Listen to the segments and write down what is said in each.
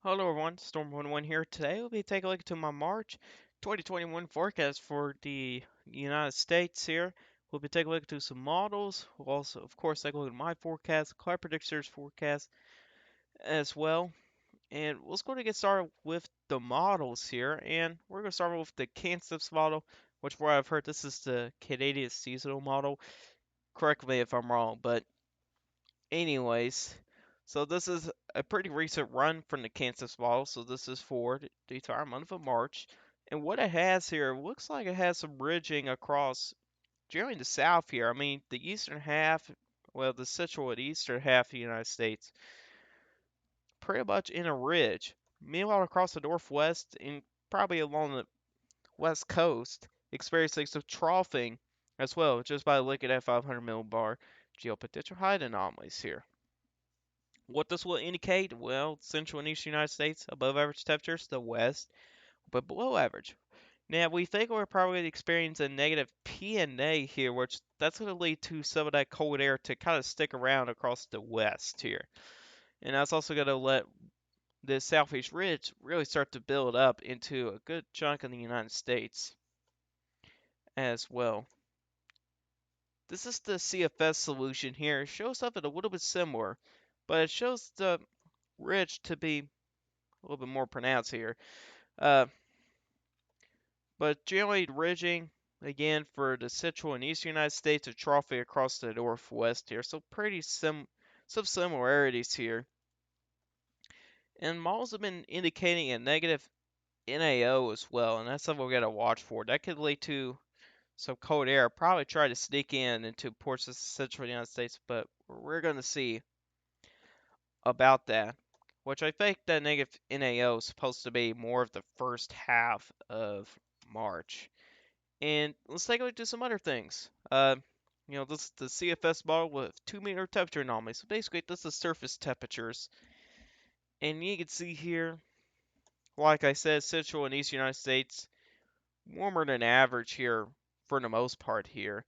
Hello everyone, Storm11 here. Today we'll be taking a look at my March 2021 forecast for the United States here. We'll be taking a look at some models. We'll also, of course, take a look at my forecast, Cloud Predictors forecast as well. And let's go to get started with the models here. And we're going to start with the Kansas model, which from what I've heard, this is the Canadian seasonal model. Correct me if I'm wrong, but anyways, so this is a pretty recent run from the Kansas model. So this is for the entire month of March. And what it has here, looks like it has some ridging across generally the south here. I mean, the eastern half, well, the central and eastern half of the United States, pretty much in a ridge. Meanwhile, across the northwest and probably along the west coast, experiencing some troughing as well, just by looking at 500 millibar geopotential height anomalies here. What this will indicate, well, central and eastern United States, above average temperatures, the west, but below average. Now, we think we're probably experiencing a negative PNA here, which that's going to lead to some of that cold air to kind of stick around across the west here. And that's also going to let the southeast ridge really start to build up into a good chunk of the United States as well. This is the CFS solution here. It shows something a little bit similar, but it shows the ridge to be a little bit more pronounced here. Uh, but generally ridging, again, for the central and eastern United States, a trophy across the northwest here. So pretty some similarities here. And models have been indicating a negative NAO as well, and that's something we got to watch for. That could lead to some cold air. Probably try to sneak in into ports of the central United States, but we're going to see about that. Which I think that negative NAO is supposed to be more of the first half of March. And let's take a look at some other things. This is the CFS model with 2-meter temperature anomalies. So basically, this is surface temperatures. And you can see here, like I said, central and eastern United States, warmer than average here for the most part here.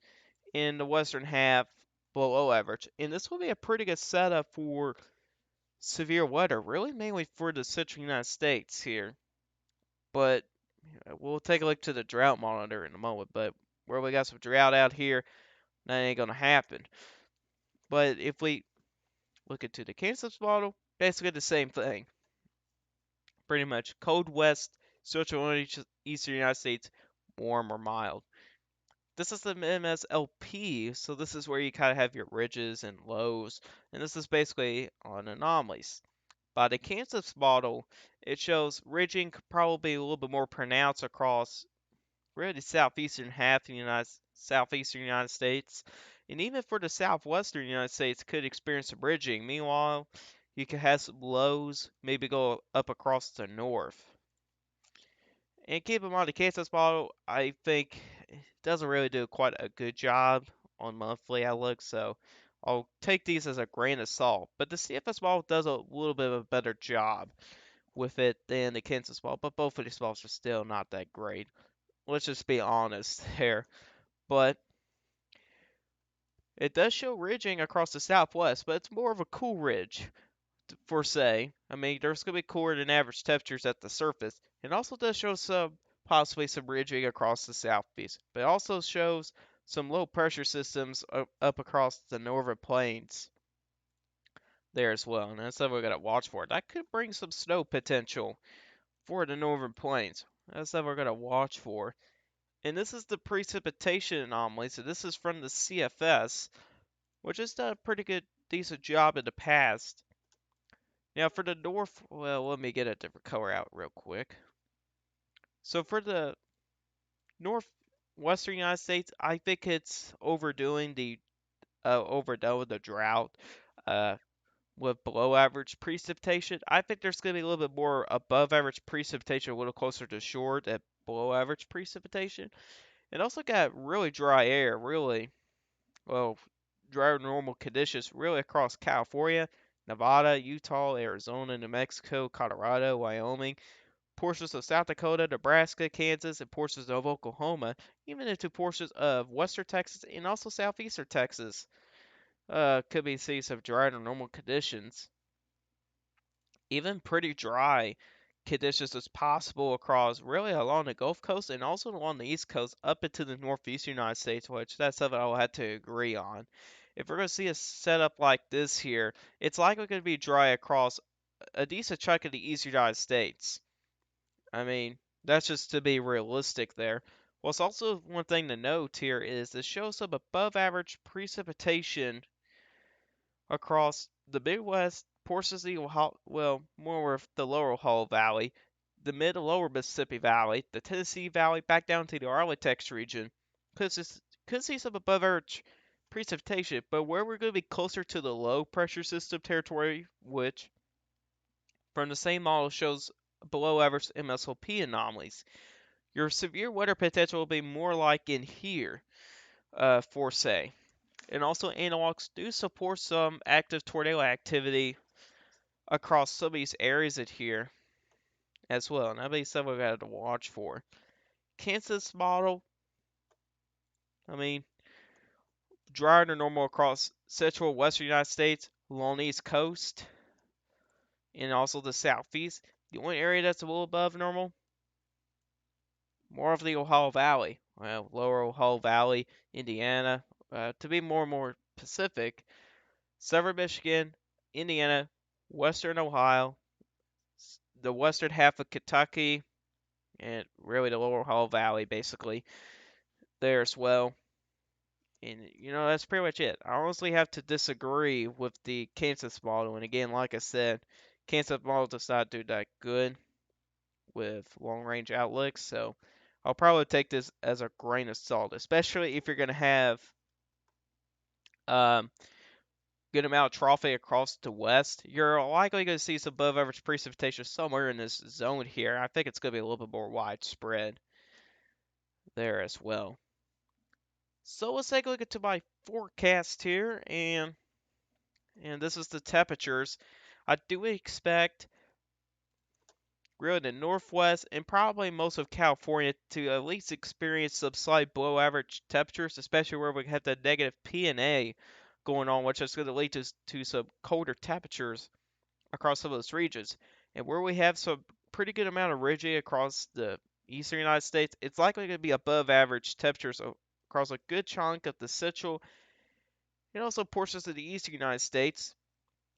In the western half, below average. And this will be a pretty good setup for severe weather, really mainly for the central United States here. But we'll take a look to the drought monitor in a moment. But where we got some drought out here, that ain't gonna happen. But if we look into the Kansas model, basically the same thing. Pretty much cold west, central and eastern United States, warm or mild. This is the MSLP, so this is where you kind of have your ridges and lows, and this is basically on anomalies. By the Kansas model, it shows ridging probably a little bit more pronounced across really the southeastern half of the southeastern United States, and even for the southwestern United States could experience some ridging. Meanwhile, you could have some lows, maybe go up across the north. And keep in mind, the KSS model, I think, doesn't really do quite a good job on monthly outlook, so I'll take these as a grain of salt. But the CFS model does a little bit of a better job with it than the Kansas model, but both of these models are still not that great. Let's just be honest there. But it does show ridging across the southwest, but it's more of a cool ridge, for say. I mean, there's going to be cooler than average temperatures at the surface. It also does show possibly some ridging across the southeast, but it also shows some low pressure systems up across the northern plains there as well. And that's something we're going to watch for. That could bring some snow potential for the northern plains. That's something we're going to watch for. And this is the precipitation anomaly. So this is from the CFS, which has done a pretty good, decent job in the past. Now for the north, well, let me get a different color out real quick. So for the northwestern United States, I think it's overdone with the drought, uh, with below average precipitation. I think there's going to be a little bit more above average precipitation, a little closer to shore at below average precipitation. It also got really dry air, really, well, drier than normal conditions, really across California, Nevada, Utah, Arizona, New Mexico, Colorado, Wyoming, portions of South Dakota, Nebraska, Kansas, and portions of Oklahoma, even into portions of western Texas and also southeastern Texas. Could be seeing some drier than normal conditions. even pretty dry conditions as possible across really along the Gulf Coast and also along the East Coast up into the Northeast United States, which that's something I'll have to agree on. If we're going to see a setup like this here, it's likely going to be dry across a decent chunk of the East United States. I mean, that's just to be realistic there. What's also one thing to note here is this shows some above average precipitation across the Midwest, portions of the well, more of the lower Ohio Valley, the mid and lower Mississippi Valley, the Tennessee Valley, back down to the Arlington region. Could see some above average precipitation, but where we're going to be closer to the low pressure system territory, which from the same model shows below average MSOP anomalies. Your severe weather potential will be more like in here, for say. And also analogs do support some active tornado activity across some of these areas in here as well. And that'll be something we got to watch for. Kansas model, I mean, drier than normal across central western United States, along the east coast, and also the southeast. The only area that's a little above normal, more of the Ohio Valley. Well, lower Ohio Valley, Indiana, to be more and more Pacific, southern Michigan, Indiana, western Ohio, the western half of Kentucky, and really the lower Ohio Valley, basically, there as well. And, that's pretty much it. I honestly have to disagree with the Kansas model. And again, like I said, Kansas model does not do that good with long range outlooks. So I'll probably take this as a grain of salt, especially if you're going to have um, good amount of trophy across the west. You're likely going to see some above average precipitation somewhere in this zone here. I think it's going to be a little bit more widespread there as well. So let's take a look into my forecast here, and this is the temperatures. I do expect really the northwest and probably most of California to at least experience some slight below average temperatures, especially where we have the negative PNA going on, which is going to lead to some colder temperatures across some of those regions. And where we have some pretty good amount of rigidity across the eastern United States, it's likely going to be above average temperatures across a good chunk of the central and also portions of the eastern United States.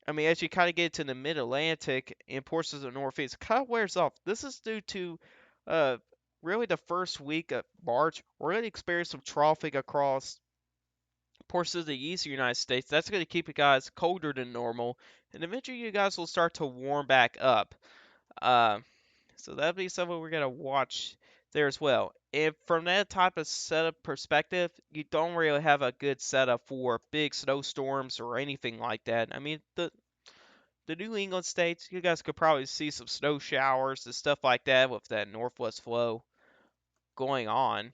I mean, as you kind of get to the mid-Atlantic and portions of the Northeast, it kind of wears off. This is due to uh, really the first week of March. We're going to experience some troughing across portions of the eastern United States. That's going to keep you guys colder than normal, and eventually you guys will start to warm back up. Uh, so that'll be something we're going to watch there as well. And from that type of setup perspective, you don't really have a good setup for big snowstorms or anything like that. I mean, the New England states, you guys could probably see some snow showers and stuff like that with that northwest flow going on.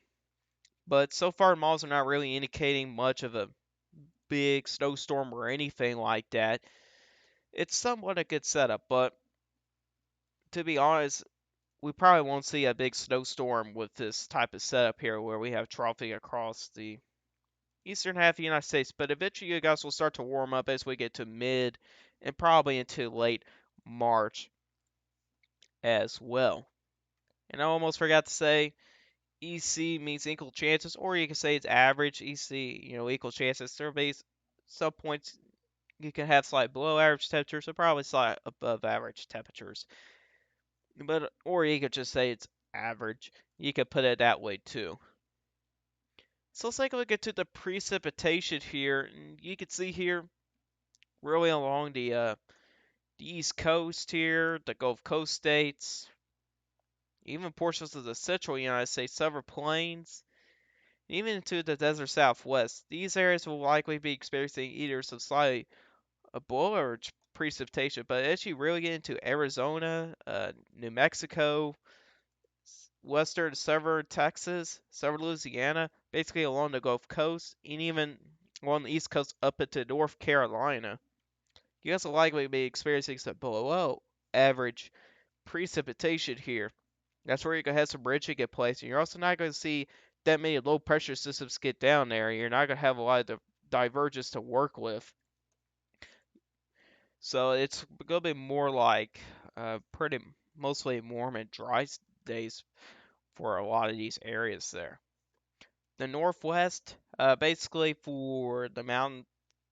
But so far, models are not really indicating much of a big snowstorm or anything like that. It's somewhat a good setup, but to be honest, we probably won't see a big snowstorm with this type of setup here where we have troughing across the eastern half of the United States. But eventually, you guys will start to warm up as we get to mid and probably into late March as well. And I almost forgot to say EC means equal chances, or you can say it's average EC, equal chances. There will be some points you can have slight below average temperatures, or probably slight above average temperatures. But or you could just say it's average. You could put it that way too. So let's take a look into the precipitation here. And you can see here, really along the East Coast here, the Gulf Coast states, even portions of the central United States, several plains, even into the desert southwest. These areas will likely be experiencing either some slightly below average precipitation, but as you really get into Arizona, New Mexico, western southern Texas, southern Louisiana, basically along the Gulf Coast, and even along the East Coast up into North Carolina, you guys will likely be experiencing some below average precipitation here. That's where you're going to have some bridging get placed. And you're also not going to see that many low pressure systems get down there. You're not going to have a lot of divergence to work with. So it's gonna be more like pretty mostly warm and dry days for a lot of these areas there. The Northwest, basically for the mountain,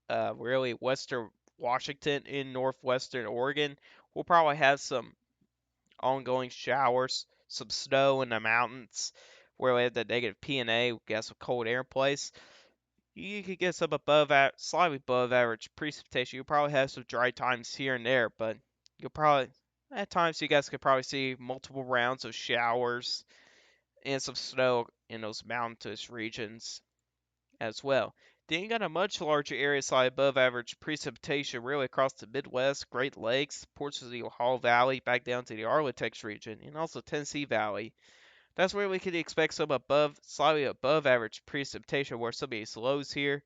really western Washington in northwestern Oregon, we'll probably have some ongoing showers, some snow in the mountains where we have the negative P&A, we got some cold air in place. You could get some slightly above average precipitation. You'll probably have some dry times here and there, but you'll probably, at times, you guys could probably see multiple rounds of showers and some snow in those mountainous regions as well. Then you got a much larger area slightly above average precipitation really across the Midwest, Great Lakes, portions of the Ohio Valley, back down to the Arlatex region, and also Tennessee Valley. That's where we could expect some slightly above average precipitation where some of these lows here.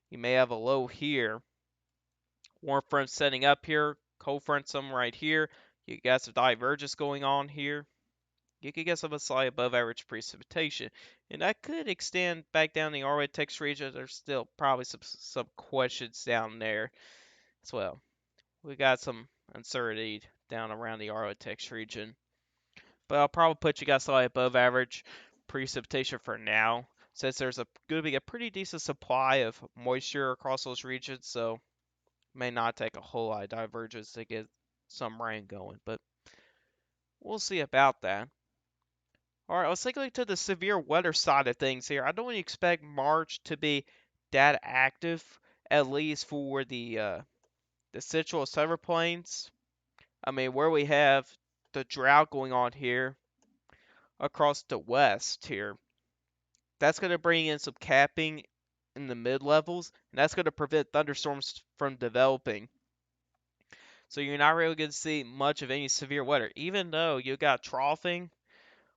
You may have a low here. Warm front setting up here. Cold front some right here. You got some divergence going on here. You could get some slightly above average precipitation. And that could extend back down the Arctic region. There's still probably some questions down there as well. We got some uncertainty down around the Arctic region. But I'll probably put you guys slightly above average precipitation for now, since there's going to be a pretty decent supply of moisture across those regions, so may not take a whole lot of divergence to get some rain going, but we'll see about that. All right, let's take a look to the severe weather side of things here. I don't expect March to be that active, at least for the Central Silver Plains. I mean, where we have the drought going on here across the west here. That's going to bring in some capping in the mid levels, and that's going to prevent thunderstorms from developing. So you're not really going to see much of any severe weather, even though you got troughing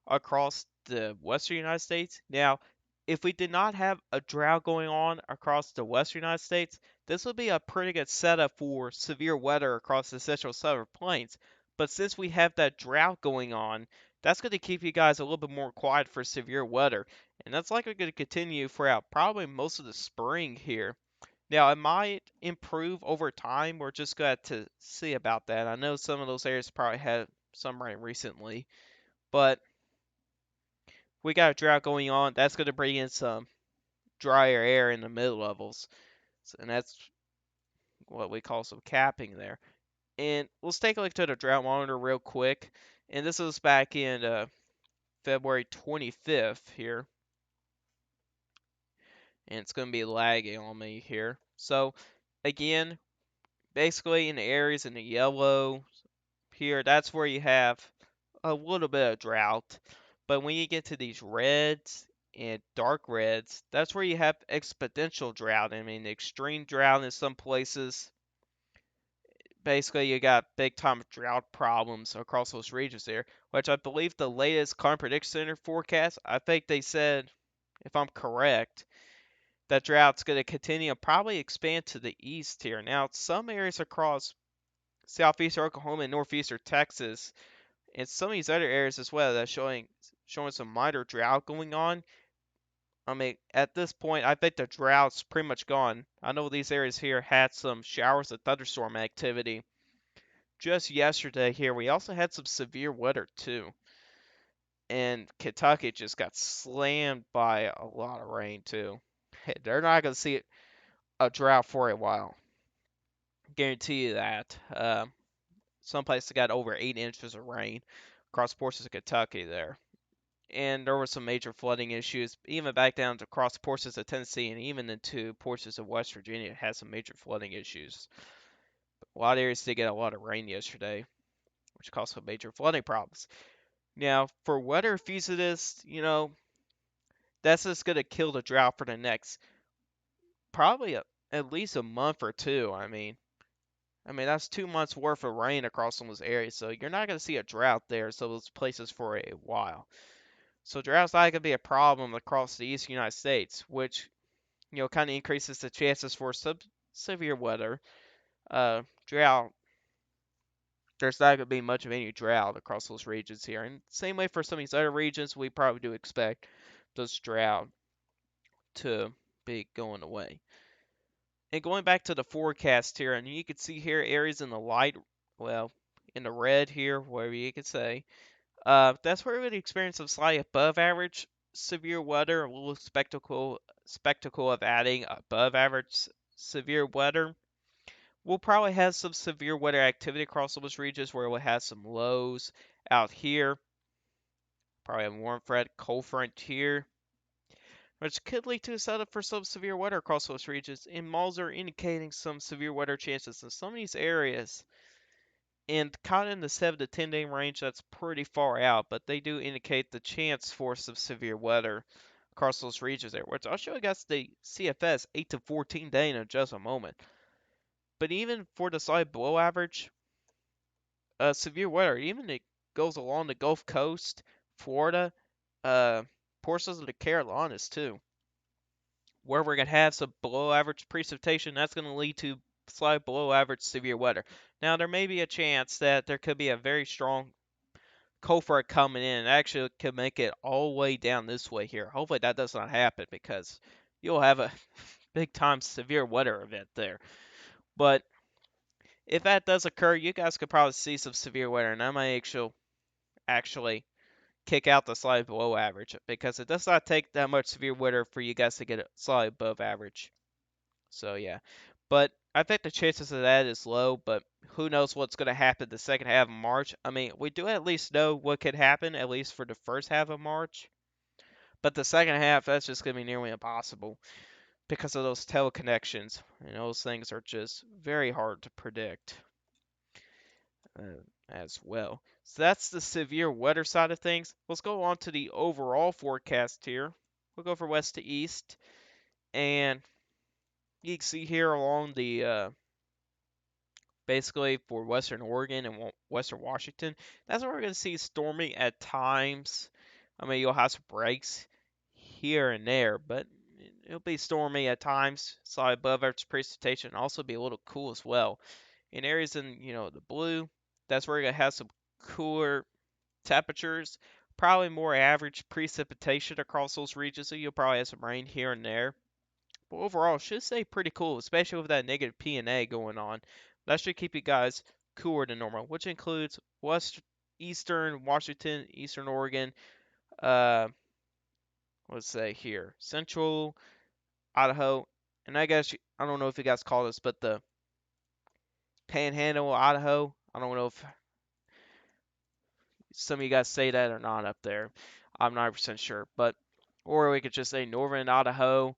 across the western United States. Now, if we did not have a drought going on across the western United States, this would be a pretty good setup for severe weather across the central southern plains. But since we have that drought going on, that's going to keep you guys a little bit more quiet for severe weather. And that's likely going to continue throughout probably most of the spring here. Now, it might improve over time. We're just going to see about that. I know some of those areas probably had some rain recently, but we got a drought going on. That's going to bring in some drier air in the mid levels, and that's what we call some capping there. And let's take a look at the drought monitor real quick. And this was back in February 25th here, and it's going to be lagging on me here. So again, basically in the areas in the yellow here, that's where you have a little bit of drought. But when you get to these reds and dark reds, that's where you have exponential drought. I mean, extreme drought in some places. Basically, you got big time drought problems across those regions there, which I believe the latest Climate Prediction Center forecast, I think they said, if I'm correct, that drought's going to continue and probably expand to the east here. Now, some areas across southeastern Oklahoma and northeastern Texas and some of these other areas as well that's showing some minor drought going on. I mean, at this point, I think the drought's pretty much gone. I know these areas here had some showers of thunderstorm activity just yesterday here. We also had some severe weather too. And Kentucky just got slammed by a lot of rain too. They're not going to see a drought for a while. Guarantee you that. Some places got over 8 inches of rain across portions of Kentucky there. And there were some major flooding issues, even back down to across portions of Tennessee and even into portions of West Virginia had some major flooding issues. A lot of areas did get a lot of rain yesterday, which caused some major flooding problems. Now, for weather enthusiasts, that's just going to kill the drought for the next probably at least a month or two. I mean that's 2 months worth of rain across some of those areas, so you're not going to see a drought there, so those places for a while. So drought's not going to be a problem across the eastern United States, which kind of increases the chances for severe weather. Drought. There's not going to be much of any drought across those regions here, and same way for some of these other regions, we probably do expect those drought to be going away. And going back to the forecast here, and you can see here areas in the light, well, in the red here, whatever you could say. That's where we would experience some slight above average severe weather, a little spectacle of adding above average severe weather. We'll probably have some severe weather activity across those regions where we'll have some lows out here. Probably a warm front, cold front here, which could lead to a setup for some severe weather across those regions. And models are indicating some severe weather chances in some of these areas. And kind of in the 7 to 10 day range, that's pretty far out, but they do indicate the chance for some severe weather across those regions there, which I'll show you guys the CFS 8 to 14 day in just a moment. But even for the side below average, severe weather, even it goes along the Gulf Coast, Florida, uh, portions of the Carolinas too, where we're going to have some below average precipitation. That's going to lead to slight below average severe weather. Now, there may be a chance that there could be a very strong cold front coming in. Actually, could make it all the way down this way here. Hopefully, that does not happen because you'll have a big time severe weather event there. But if that does occur, you guys could probably see some severe weather, and that might actually kick out the slightly below average because it does not take that much severe weather for you guys to get it slightly above average. So yeah, but I think the chances of that is low. But who knows what's going to happen the second half of March? I mean, we do at least know what could happen at least for the first half of March. But the second half, that's just going to be nearly impossible because of those teleconnections, and those things are just very hard to predict as well. So that's the severe weather side of things. Let's go on to the overall forecast here. We'll go from west to east, and you can see here along the basically for Western Oregon and Western Washington, that's where we're going to see stormy at times. I mean, you'll have some breaks here and there, but it'll be stormy at times. Slightly above average precipitation, also be a little cool as well. In areas in the blue, that's where you're gonna have some cooler temperatures, probably more average precipitation across those regions. So you'll probably have some rain here and there. But overall, it should stay pretty cool, especially with that negative P&A going on. That should keep you guys cooler than normal, which includes eastern Washington, eastern Oregon, uh, let's say here, central Idaho, and I guess I don't know if you guys call this, but the Panhandle, Idaho. I don't know if some of you guys say that or not up there. I'm not 100% sure, but or we could just say northern Idaho,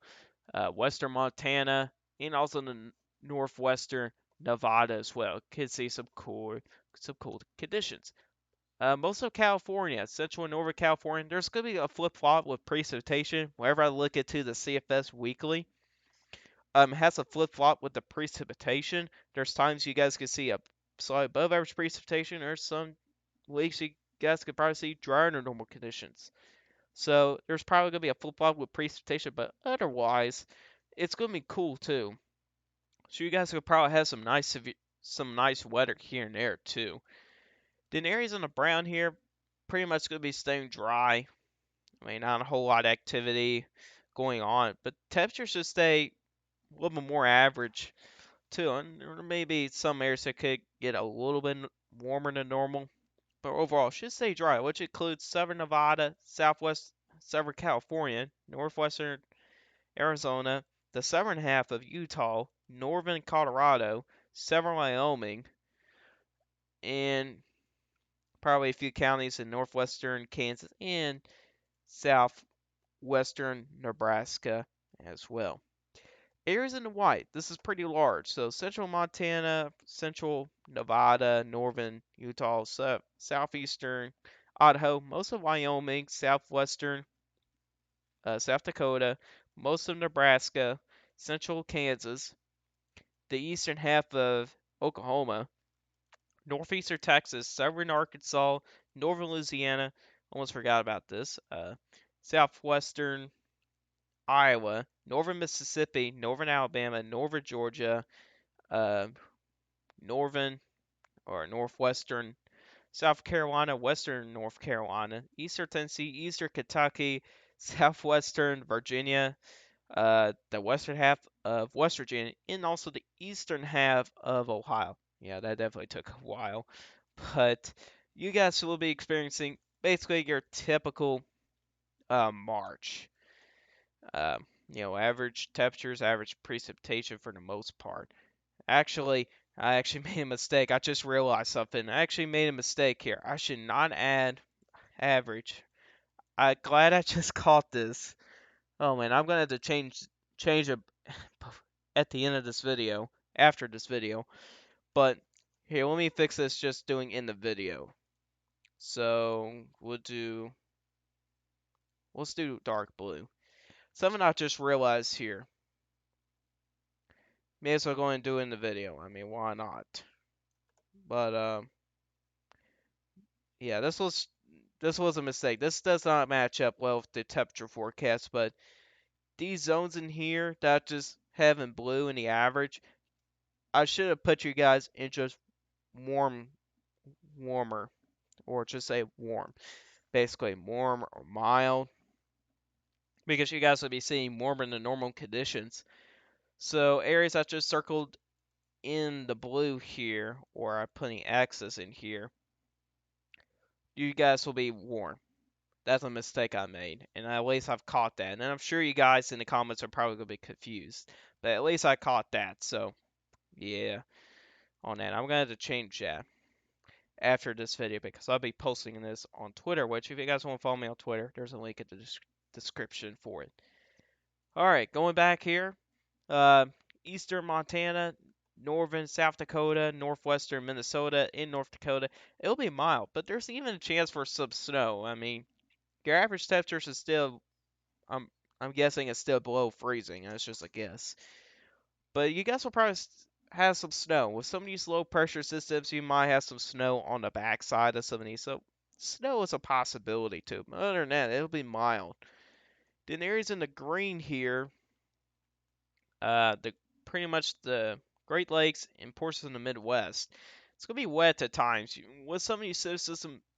western Montana, and also the northwestern Nevada as well. Could see some cool conditions. Most of California, central and northern California, there's going to be a flip flop with precipitation. Whenever I look into the CFS weekly, has a flip flop with the precipitation. There's times you guys can see a slightly above average precipitation. There's some weeks you guys could probably see drier than normal conditions. So there's probably gonna be a flip flop with precipitation, but otherwise, it's gonna be cool too. So you guys could probably have some nice weather here and there too. Then areas in the brown here, pretty much gonna be staying dry. I mean, not a whole lot of activity going on, but temperatures should stay a little bit more average too. And there may be some areas that could get a little bit warmer than normal, but overall should stay dry, which includes southern Nevada, southern California, northwestern Arizona, the southern half of Utah, northern Colorado, southern Wyoming, and probably a few counties in northwestern Kansas and southwestern Nebraska as well. Areas in the white, this is pretty large. So central Montana, central Nevada, northern Utah, southeastern Idaho, most of Wyoming, southwestern South Dakota, most of Nebraska, central Kansas, the eastern half of Oklahoma, northeastern Texas, southern Arkansas, northern Louisiana, almost forgot about this, southwestern Iowa, northern Mississippi, northern Alabama, northern Georgia, uh, northern or northwestern South Carolina, western North Carolina, eastern Tennessee, eastern Kentucky, southwestern Virginia, the western half of West Virginia, and also the eastern half of Ohio. Yeah, that definitely took a while, but you guys will be experiencing basically your typical March. Average temperatures, average precipitation for the most part. Actually, I actually made a mistake. I just realized something. I actually made a mistake here. I should not add average. I'm glad I just caught this. Oh man, I'm gonna have to change it at the end of this video, after this video. But here, let me fix this just doing in the video. So let's do dark blue. Something I just realized here. May as well go and do it in the video. I mean, why not? But yeah, this was a mistake. This does not match up well with the temperature forecast, but these zones in here that just have in blue in the average, I should have put you guys in just warmer, or just say warm. Basically warm or mild, because you guys will be seeing warmer than normal conditions. So areas I just circled in the blue here, or I'm putting X's in here, you guys will be warm. That's a mistake I made, and at least I've caught that. And I'm sure you guys in the comments are probably gonna be confused, but at least I caught that. So yeah, on that, I'm gonna have to change that after this video because I'll be posting this on Twitter. Which, if you guys want to follow me on Twitter, there's a link in the description for it. All right, going back here, uh, eastern Montana, northern South Dakota, northwestern Minnesota, in North Dakota, it'll be mild, but there's even a chance for some snow. I mean, your average temperatures is still, I'm I'm guessing it's still below freezing. That's just a guess. But you guys will probably have some snow. With some of these low pressure systems, you might have some snow on the backside of some of these. So snow is a possibility too. But other than that, it'll be mild. Then areas in the green here, the pretty much the Great Lakes and portions of the Midwest. It's gonna be wet at times. With some of these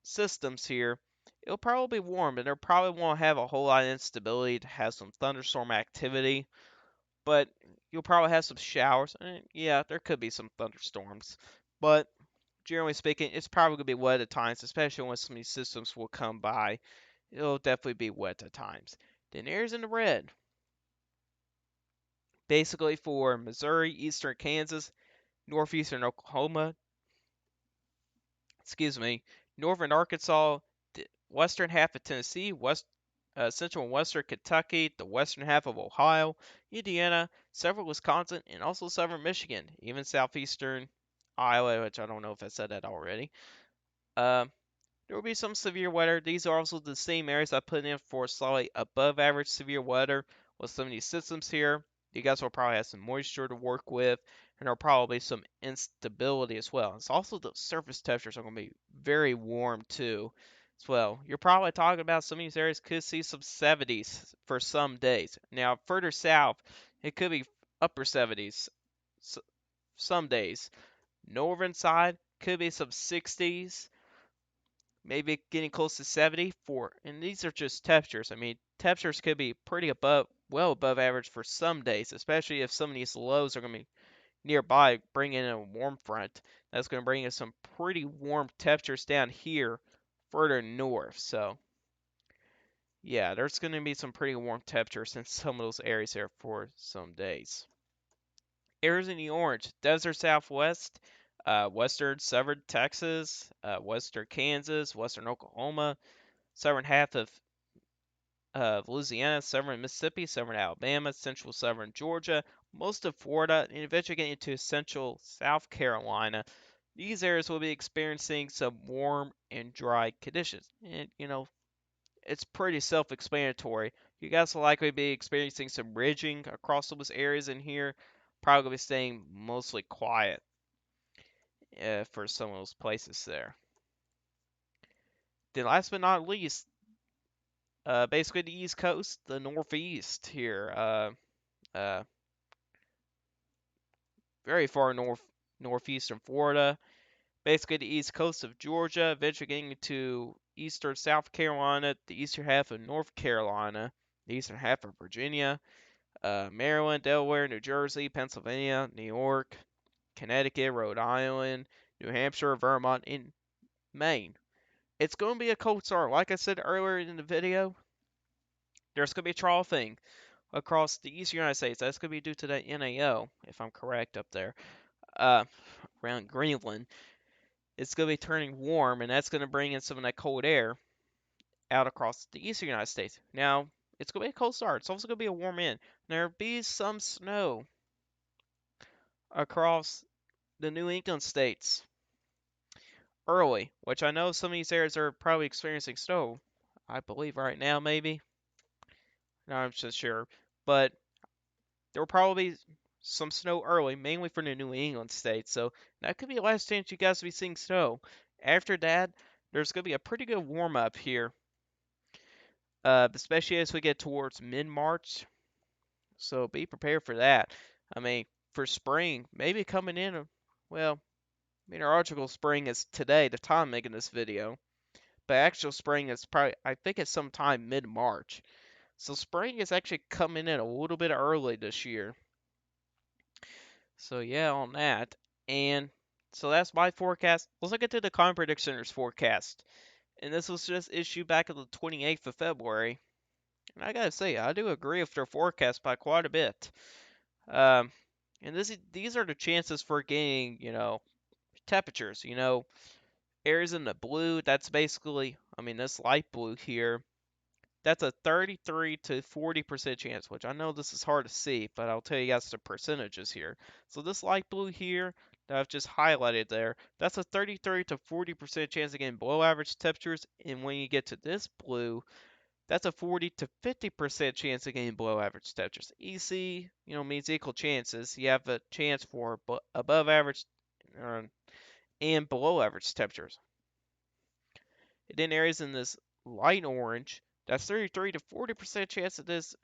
systems here, it'll probably be warm, and there probably won't have a whole lot of instability to have some thunderstorm activity. But you'll probably have some showers. Yeah, there could be some thunderstorms, but generally speaking, it's probably gonna be wet at times, especially when some of these systems will come by. It'll definitely be wet at times. Then areas in the red, basically for Missouri, eastern Kansas, northeastern Oklahoma, excuse me, northern Arkansas, the western half of Tennessee, central and western Kentucky, the western half of Ohio, Indiana, several Wisconsin, and also southern Michigan, even southeastern Iowa, which I don't know if I said that already. Uh, there will be some severe weather. These are also the same areas I put in for slightly above average severe weather with some of these systems here. You guys will probably have some moisture to work with, and there'll probably be some instability as well. It's also the surface temperatures are going to be very warm too, as well. You're probably talking about some of these areas could see some 70s for some days. Now, further south, it could be upper 70s some days. Northern side could be some 60s, maybe getting close to 74. And these are just temperatures. I mean, temperatures could be pretty well above average for some days, especially if some of these lows are going to be nearby, bringing in a warm front. That's going to bring us some pretty warm temperatures down here further north. So, yeah, there's going to be some pretty warm temperatures in some of those areas there for some days. Areas in the orange, desert southwest, western southern Texas, western Kansas, western Oklahoma, southern half of Louisiana, southern Mississippi, southern Alabama, central southern Georgia, most of Florida, and eventually getting into central South Carolina. These areas will be experiencing some warm and dry conditions. And, it's pretty self-explanatory. You guys will likely be experiencing some ridging across those areas in here. Probably be staying mostly quiet for some of those places there. Then last but not least, basically the East Coast, the Northeast here. Uh, very far northeastern Florida, basically the east coast of Georgia, eventually getting to eastern South Carolina, the eastern half of North Carolina, the eastern half of Virginia, Maryland, Delaware, New Jersey, Pennsylvania, New York, Connecticut, Rhode Island, New Hampshire, Vermont, and Maine. It's going to be a cold start. Like I said earlier in the video, there's going to be a troughing across the eastern United States. That's going to be due to the NAO, if I'm correct, up there. Uh, Around Greenland, it's going to be turning warm, and that's going to bring in some of that cold air out across the eastern United States. Now, it's going to be a cold start. It's also going to be a warm end. There'll be some snow across the New England states early, which I know some of these areas are probably experiencing snow. I believe right now, maybe. Not I'm just sure. But there will probably be some snow early, mainly for the New England states. So that could be the last chance you guys will be seeing snow. After that, there's going to be a pretty good warm up here, especially as we get towards mid March. So be prepared for that. I mean, for spring, maybe coming in, well, meteorological spring is today, the time I'm making this video. But actual spring is probably, I think it's sometime mid March. So spring is actually coming in a little bit early this year. So yeah, on that. And so that's my forecast. Let's look into the Climate Prediction Center's forecast. And this was just issued back on the 28th of February. And I gotta say, I do agree with their forecast by quite a bit. Um, and these are the chances for getting, temperatures. Areas in the blue, that's basically, I mean, this light blue here, that's a 33 to 40% chance, which I know this is hard to see, but I'll tell you guys the percentages here. So this light blue here that I've just highlighted there, that's a 33 to 40% chance of getting below average temperatures. And when you get to this blue, that's a 40 to 50% chance of getting below average temperatures. EC, means equal chances. You have a chance for above average and below average temperatures. And then areas in this light orange, that's 33 to 40% chance of this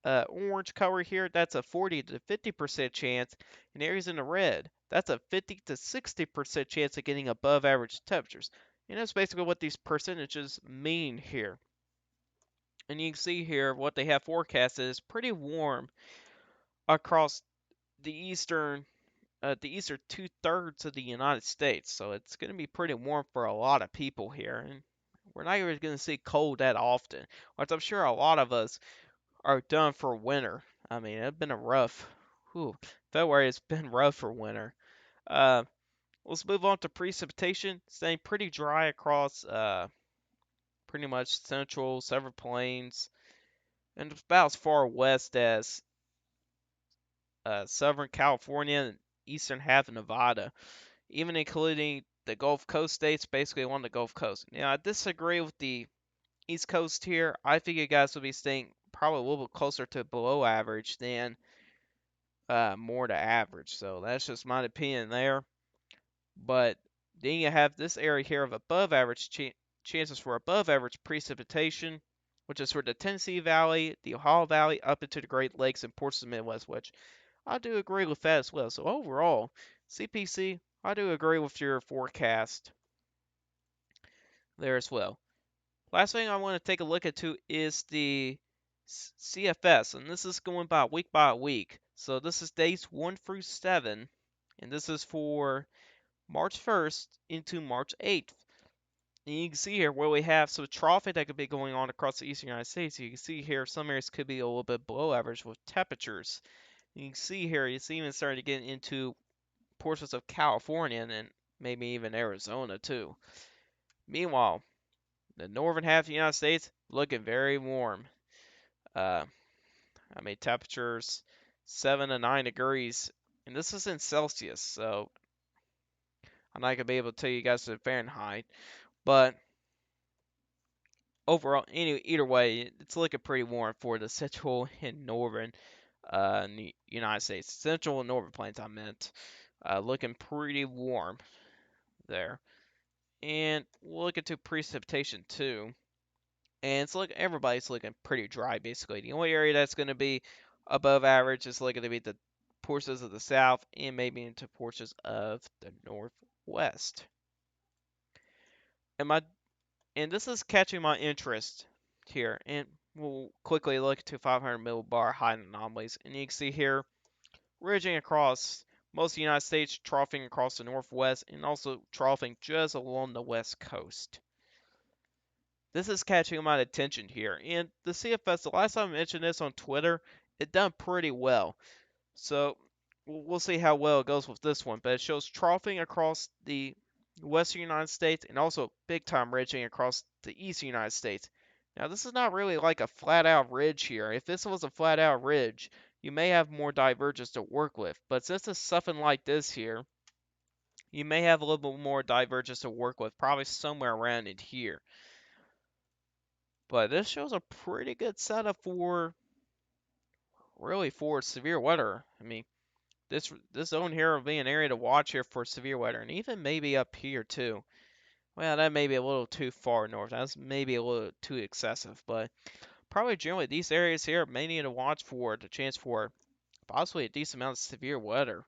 orange color here. That's a 40 to 50% chance. And areas in the red, that's a 50 to 60% chance of getting above average temperatures. And that's basically what these percentages mean here. And you can see here what they have forecasted is pretty warm across the eastern 2/3 of the United States. So it's going to be pretty warm for a lot of people here. And we're not even going to see cold that often, which I'm sure a lot of us are done for winter. I mean, it's been a rough, February has been rough for winter. Uh, let's move on to precipitation. Staying pretty dry across pretty much central, several plains, and about as far west as Southern California and eastern half of Nevada, even including the Gulf Coast states, basically on the Gulf Coast. Now, I disagree with the East Coast here. I think you guys will be staying probably a little bit closer to below average than more to average. So that's just my opinion there. But then you have this area here of above average chances for above average precipitation, which is for the Tennessee Valley, the Ohio Valley, up into the Great Lakes and portions of the Midwest, which I do agree with that as well. So overall, CPC, I do agree with your forecast there as well. Last thing I want to take a look into is the CFS, and this is going by week. So this is days 1 through 7, and this is for March 1st into March 8th. And you can see here where we have some traffic that could be going on across the eastern United States. You can see here some areas could be a little bit below average with temperatures. You can see here it's even starting to get into portions of California and maybe even Arizona too. Meanwhile, the northern half of the United States looking very warm. Uh, I mean temperatures 7 to 9 degrees, and this is in Celsius, so I'm not gonna be able to tell you guys the Fahrenheit, but overall, either way, it's looking pretty warm for the central and northern United States. Central and northern plains, I meant. Looking pretty warm there. And we'll look into precipitation too. And everybody's looking pretty dry basically. The only area that's going to be above average is looking to be the portions of the south and maybe into portions of the northwest. And this is catching my interest here. And we'll quickly look to 500 millibar height anomalies, and you can see here ridging across most of the United States, troughing across the northwest, and also troughing just along the west coast. This is catching my attention here, and the CFS, the last time I mentioned this on Twitter, it done pretty well. So we'll see how well it goes with this one, but it shows troughing across the western United States and also big time ridging across the eastern United States. Now, this is not really like a flat out ridge here. If this was a flat out ridge, you may have more divergence to work with, but since it's something like this here, you may have a little bit more divergence to work with, probably somewhere around in here. But this shows a pretty good setup for really for severe weather. I mean, this zone here will be an area to watch here for severe weather, and even maybe up here too. Well, that may be a little too far north. That's maybe a little too excessive, but probably generally these areas here may need to watch for the chance for possibly a decent amount of severe weather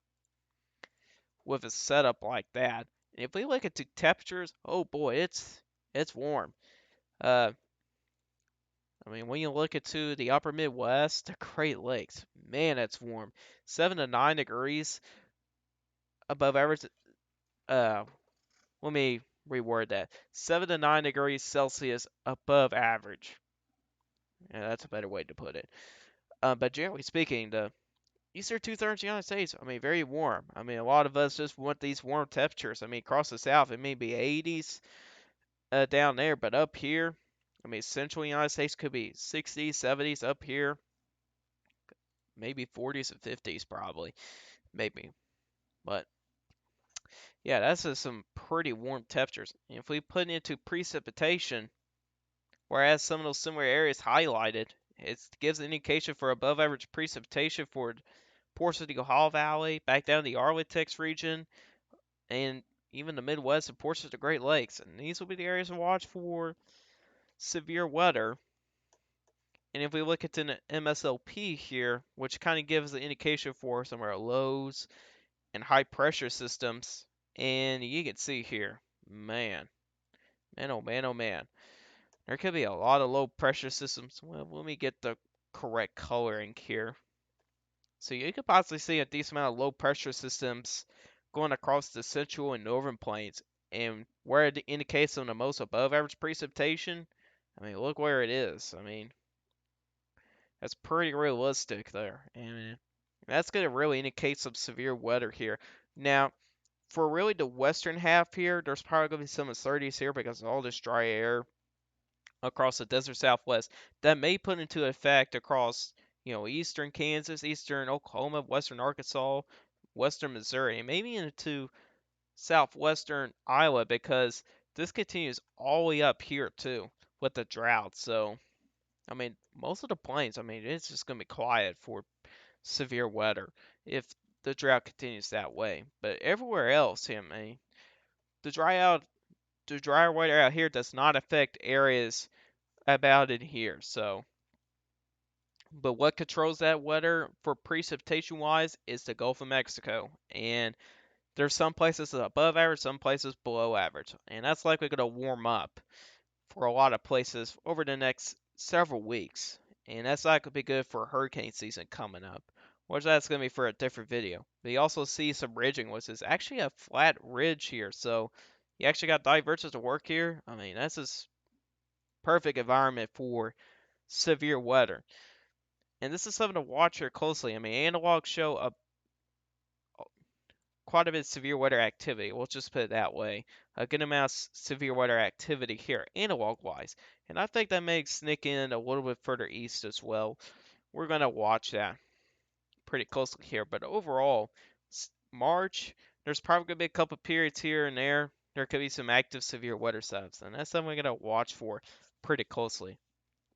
with a setup like that. And if we look at the temperatures, oh boy, it's warm. Uh, I mean, when you look into the upper Midwest, the Great Lakes, man, it's warm. 7 to 9 degrees above average. Uh, Let me reword that. 7 to 9 degrees Celsius above average. Yeah, that's a better way to put it. But generally speaking, the eastern two-thirds of the United States, I mean, very warm. I mean, a lot of us just want these warm temperatures. I mean, across the south, it may be 80s down there, but up here, I mean, central United States could be 60s, 70s up here, maybe 40s and 50s probably, maybe. But yeah, that's just some pretty warm temperatures. And if we put it into precipitation, whereas some of those similar areas highlighted, it gives an indication for above average precipitation for portions of the Ohio Valley, back down the Arctic region, and even the Midwest and portions of the Great Lakes. And these will be the areas to watch for severe weather. And if we look at the MSLP here, which kind of gives the indication for some of our lows and high pressure systems, and you can see here, man, man, oh man, oh man. There could be a lot of low pressure systems. Well, let me get the correct coloring here. So you could possibly see a decent amount of low pressure systems going across the central and northern plains. And where it indicates some of the most above average precipitation, I mean, look where it is. I mean, that's pretty realistic there. And that's going to really indicate some severe weather here. Now, for really the western half here, there's probably going to be some uncertainties here because of all this dry air across the desert southwest that may put into effect across, eastern Kansas, eastern Oklahoma, western Arkansas, western Missouri, and maybe into southwestern Iowa because this continues all the way up here too with the drought. So, I mean, most of the plains, I mean, it's just going to be quiet for severe weather if the drought continues that way. But everywhere else, I mean, the dry out, the drier weather out here does not affect areas about in here. So, but what controls that weather for precipitation wise is the Gulf of Mexico. And there's some places above average, some places below average. And that's likely going to warm up for a lot of places over the next several weeks. And that's not going to be good for hurricane season coming up. Which that's going to be for a different video. But you also see some ridging, which is actually a flat ridge here. So you actually got divergence to work here. I mean, that's just perfect environment for severe weather. And this is something to watch here closely. I mean, analogs show quite a bit of severe weather activity. We'll just put it that way. A good amount of severe weather activity here, analog-wise. And I think that may sneak in a little bit further east as well. We're going to watch that pretty closely here. But overall, March, there's probably going to be a couple periods here and there. There could be some active severe weather setups. And that's something we're going to watch for pretty closely.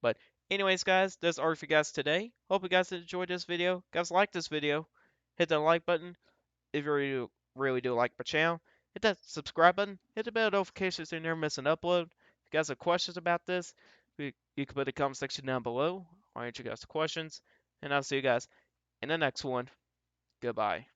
But anyways, guys, that's all for you guys today. Hope you guys enjoyed this video. Guys, like this video. Hit that like button if you really do like my channel. Hit that subscribe button. Hit the bell notification so you never miss an upload. If you guys have questions about this, you can put in the comment section down below. I'll answer you guys the questions. And I'll see you guys in the next one. Goodbye.